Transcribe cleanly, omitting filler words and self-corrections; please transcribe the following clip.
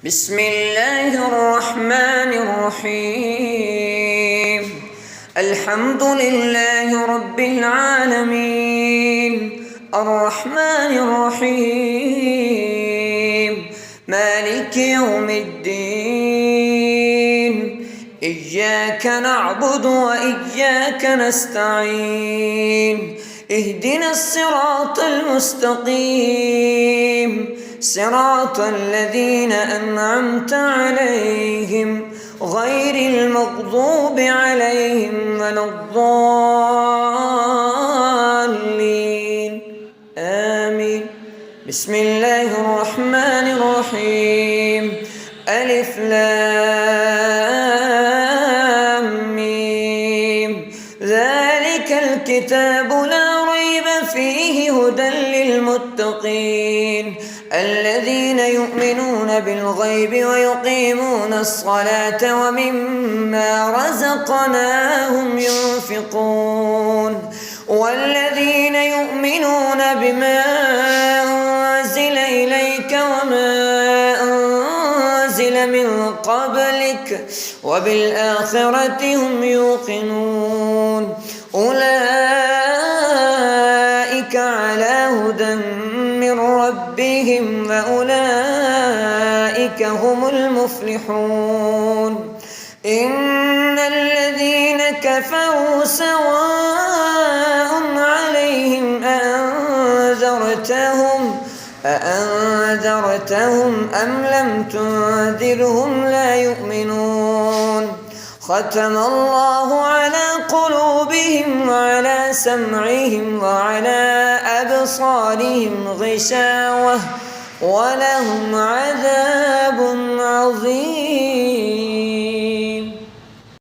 بسم الله الرحمن الرحيم. الحمد لله رب العالمين، الرحمن الرحيم، مالك يوم الدين. إياك نعبد وإياك نستعين، اهدنا الصراط المستقيم، صراط الذين أنعمت عليهم غير المغضوب عليهم ولا الضالين، آمين. بسم الله الرحمن الرحيم. ألف لام ميم، ذلك الكتاب لا ريب فيه هدى للمتقين الذين يؤمنون بالغيب ويقيمون الصلاة ومما رزقناهم ينفقون، والذين يؤمنون بما أنزل إليك وما أنزل من قبلك وبالآخرة هم يوقنون، أولئك على هدى من ربهم وأولئك هم المفلحون. إن الذين كفروا سواء عليهم أأنذرتهم أم لم تنذرهم لا يؤمنون. ختم الله على قلوبهم وعلى سمعهم وعلى أبصارهم غشاوة ولهم عذاب